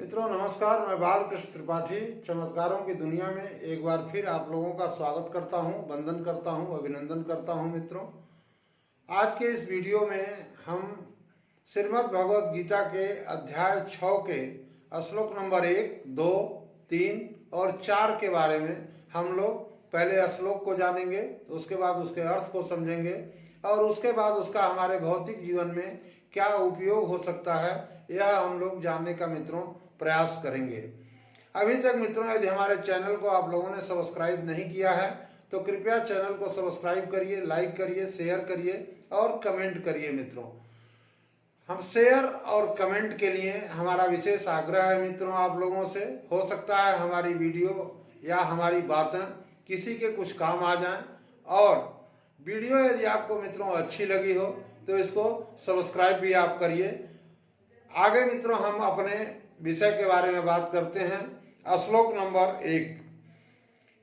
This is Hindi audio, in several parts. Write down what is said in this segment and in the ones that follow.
मित्रों नमस्कार, मैं बालकृष्ण त्रिपाठी चमत्कारों की दुनिया में एक बार फिर आप लोगों का स्वागत करता हूं, वंदन करता हूं, अभिनंदन करता हूं। मित्रों, आज के इस वीडियो में हम श्रीमद् भगवद गीता के अध्याय 6 के श्लोक नंबर 1, 2, 3 और 4 के बारे में हम लोग पहले श्लोक को जानेंगे, उसके बाद उसके अर्थ को समझेंगे और उसके बाद उसका हमारे भौतिक जीवन में क्या उपयोग हो सकता है, यह हम लोग जानने का मित्रों प्रयास करेंगे। अभी तक मित्रों यदि हमारे चैनल को आप लोगों ने सब्सक्राइब नहीं किया है तो कृपया चैनल को सब्सक्राइब करिए, लाइक करिए, शेयर करिए और कमेंट करिए। मित्रों, हम शेयर और कमेंट के लिए हमारा विशेष आग्रह है मित्रों आप लोगों से। हो सकता है हमारी वीडियो या हमारी बातें किसी के कुछ काम आ जाएं, और वीडियो यदि आपको मित्रों अच्छी लगी हो तो इसको सब्सक्राइब भी आप करिए। आगे मित्रों हम अपने विषय के बारे में बात करते हैं। श्लोक नंबर 1,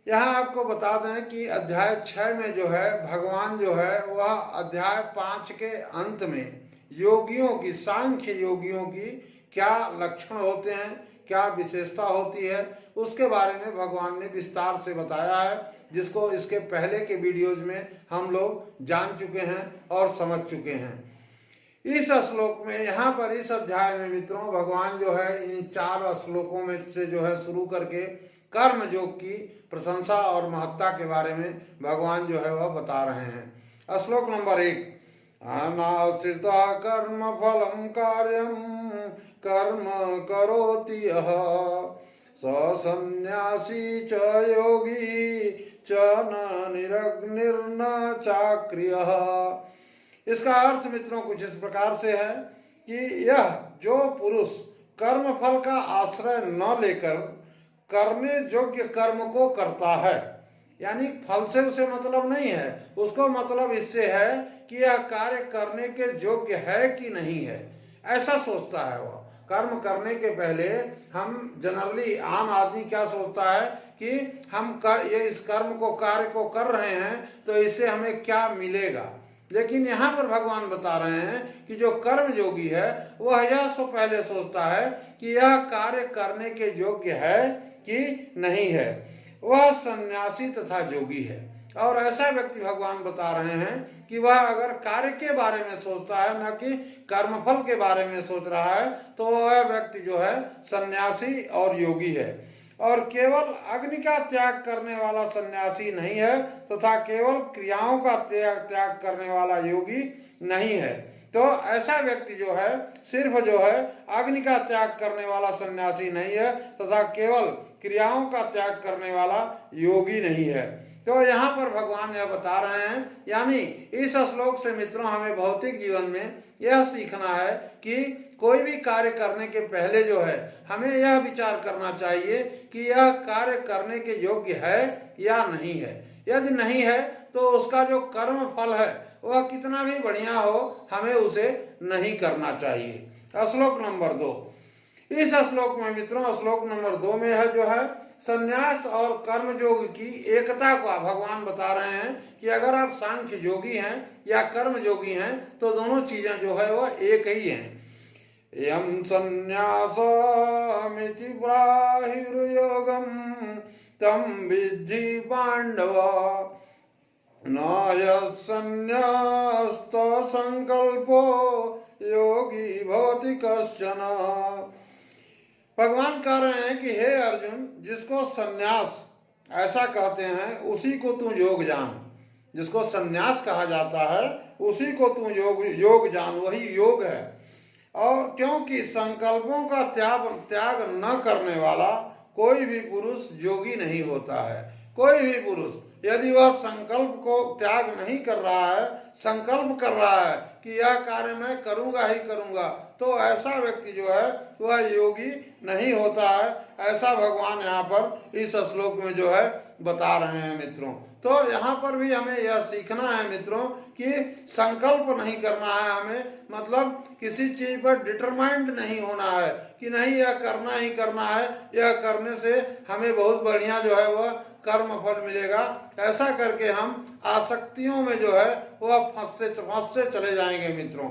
यहाँ आपको बता दें कि अध्याय 6 में जो है भगवान जो है वह अध्याय 5 के अंत में योगियों की, सांख्य योगियों की क्या लक्षण होते हैं, क्या विशेषता होती है, उसके बारे में भगवान ने विस्तार से बताया है, जिसको इसके पहले के वीडियोज में हम लोग जान चुके हैं और समझ चुके हैं। इस श्लोक में, यहाँ पर इस अध्याय में मित्रों भगवान जो है इन 4 श्लोकों में से जो है शुरू करके कर्म योग की प्रशंसा और महत्ता के बारे में भगवान जो है वह बता रहे हैं। श्लोक नंबर 1, अनाश्रिता कर्म फलम कार्यम कर्म करोति यः स सन्यासी च योगी च न निरग्निर्न चाक्रियः। इसका अर्थ मित्रों कुछ इस प्रकार से है कि यह जो पुरुष कर्म फल का आश्रय न लेकर करने योग्य कर्म को करता है, यानी फल से उसे मतलब नहीं है, उसको मतलब इससे है कि यह कार्य करने के योग्य है कि नहीं है, ऐसा सोचता है वह। कर्म करने के पहले हम जनरली आम आदमी क्या सोचता है कि हम ये इस कर्म को, कार्य को कर रहे हैं तो इससे हमें क्या मिलेगा। लेकिन यहाँ पर भगवान बता रहे हैं कि जो कर्म योगी है वह यह सो पहले सोचता है कि यह कार्य करने के योग्य है कि नहीं है, वह सन्यासी तथा योगी है। और ऐसा व्यक्ति भगवान बता रहे हैं कि वह अगर कार्य के बारे में सोचता है, न कि कर्मफल के बारे में सोच रहा है, तो वह व्यक्ति जो है सन्यासी और योगी है। और केवल अग्नि का त्याग करने वाला सन्यासी नहीं है तथा केवल क्रियाओं का त्याग करने वाला योगी नहीं है। तो ऐसा व्यक्ति जो है सिर्फ जो है अग्नि का त्याग करने वाला सन्यासी नहीं है तथा केवल क्रियाओं का त्याग करने वाला योगी नहीं है। तो यहाँ पर भगवान यह बता रहे हैं, यानी इस श्लोक से मित्रों हमें भौतिक जीवन में यह सीखना है कि कोई भी कार्य करने के पहले जो है हमें यह विचार करना चाहिए कि यह कार्य करने के योग्य है या नहीं है। यदि नहीं है तो उसका जो कर्म फल है वह कितना भी बढ़िया हो, हमें उसे नहीं करना चाहिए। श्लोक नंबर 2, इस श्लोक में मित्रों श्लोक नंबर 2 में है जो है संन्यास और कर्म योग की एकता को भगवान बता रहे हैं कि अगर आप सांख्य योगी हैं या कर्म योगी हैं तो दोनों चीजें जो है वह एक ही हैं। यम संन्यासमिति प्राहिर्योगम तम विद्धि पांडव न यन्यास्त संकल्पो योगी भवति कश्चन। भगवान कह रहे हैं कि हे अर्जुन, जिसको सन्यास ऐसा कहते हैं उसी को तू योग जान। जिसको सन्यास कहा जाता है उसी को तू योग जान, वही योग है। और क्योंकि संकल्पों का त्याग न करने वाला कोई भी पुरुष योगी नहीं होता है। कोई भी पुरुष यदि वह संकल्प को त्याग नहीं कर रहा है, संकल्प कर रहा है कि यह कार्य मैं करूंगा ही करूंगा, तो ऐसा व्यक्ति जो है वह योगी नहीं होता है। ऐसा भगवान यहाँ पर इस श्लोक में जो है बता रहे हैं मित्रों। तो यहाँ पर भी हमें यह सीखना है मित्रों कि संकल्प नहीं करना है हमें, मतलब किसी चीज पर डिटरमाइंड नहीं होना है कि नहीं यह करना ही करना है, यह करने से हमें बहुत बढ़िया जो है वह कर्म फल मिलेगा। ऐसा करके हम आसक्तियों में जो है वह फंसते चले जाएंगे मित्रों।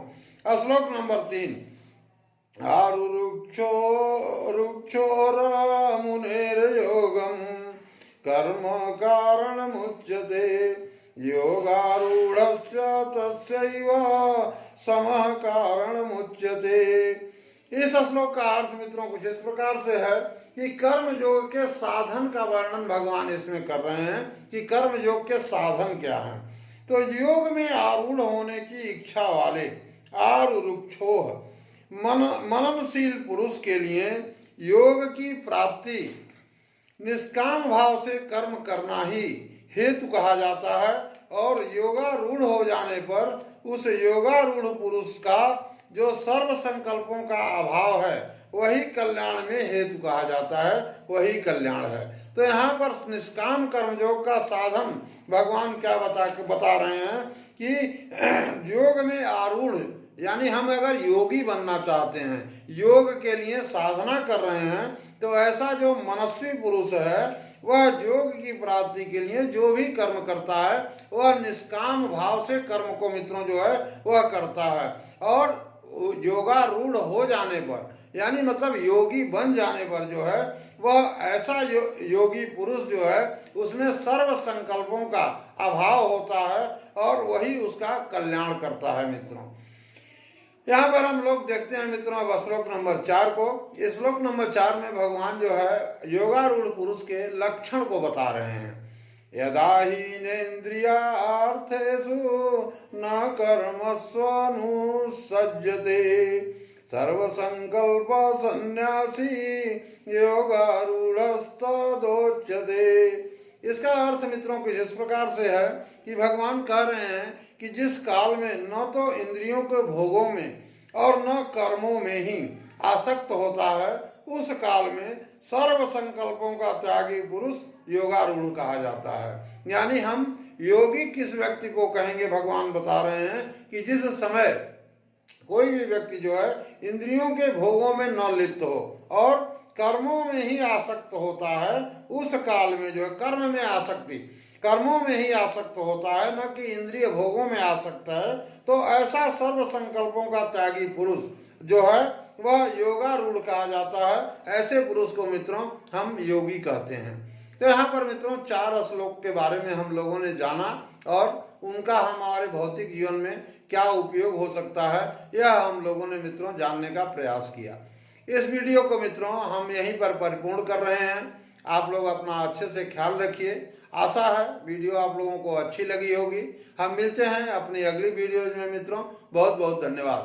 श्लोक नंबर 3, आरुरुक्षो रुक्षोरमुनेर्योगं कर्म कारणमुच्यते योगारूढ़स्य तस्यैव समः कारणमुच्यते। इस श्लोक का अर्थ मित्रों कुछ इस प्रकार से है कि कर्म योग के साधन का वर्णन भगवान इसमें कर रहे हैं कि कर्म योग के साधन क्या हैं। तो योग में आरूढ़ होने की इच्छा वाले आरुरुक्षोह मननशील पुरुष के लिए योग की प्राप्ति निष्काम भाव से कर्म करना ही हेतु कहा जाता है और योगारूढ़ हो जाने पर उस योगारूढ़ पुरुष का जो सर्व संकल्पों का अभाव है वही कल्याण में हेतु कहा जाता है, वही कल्याण है। तो यहाँ पर निष्काम कर्मयोग का साधन भगवान क्या बता रहे हैं कि योग में आरूढ़ यानी हम अगर योगी बनना चाहते हैं, योग के लिए साधना कर रहे हैं, तो ऐसा जो मनस्वी पुरुष है वह योग की प्राप्ति के लिए जो भी कर्म करता है वह निष्काम भाव से कर्म को मित्रों जो है वह करता है। और योगारूढ़ हो जाने पर यानी मतलब योगी बन जाने पर जो है वह ऐसा योगी पुरुष जो है उसमें सर्व संकल्पों का अभाव होता है और वही उसका कल्याण करता है। मित्रों यहाँ पर हम लोग देखते हैं मित्रों अब श्लोक नंबर 4 को। इस श्लोक नंबर 4 में भगवान जो है योगारूढ़ पुरुष के लक्षण को बता रहे हैं। यदा हीनेन्द्रियार्थेषु न कर्मस्वनुसज्जते सर्वसंकल्प सन्यासी योगारूढ़स्तदोच्यते। इसका अर्थ मित्रों कुछ इस प्रकार से है कि भगवान कह रहे हैं कि जिस काल में न तो इंद्रियों के भोगों में और न कर्मों में ही आसक्त होता है उस काल में सर्व संकल्पों का त्यागी पुरुष योगारूढ़ कहा जाता है। यानी हम योगी किस व्यक्ति को कहेंगे भगवान बता रहे हैं कि जिस समय कोई भी व्यक्ति जो है इंद्रियों के भोगों में न लिप्त हो और कर्मों में ही आसक्त होता है, उस काल में जो है कर्मों में ही आसक्त होता है, न कि इंद्रिय भोगों में आसक्त है। तो ऐसा सर्व संकल्पों का त्यागी पुरुष जो है वह योगारूढ़ कहा जाता है। ऐसे पुरुष को मित्रों हम योगी कहते हैं। तो यहाँ पर मित्रों 4 श्लोक के बारे में हम लोगों ने जाना और उनका हमारे भौतिक जीवन में क्या उपयोग हो सकता है यह हम लोगों ने मित्रों जानने का प्रयास किया। इस वीडियो को मित्रों हम यहीं पर परिपूर्ण कर रहे हैं। आप लोग अपना अच्छे से ख्याल रखिए। आशा है वीडियो आप लोगों को अच्छी लगी होगी। हम मिलते हैं अपनी अगली वीडियोज में मित्रों। बहुत बहुत धन्यवाद।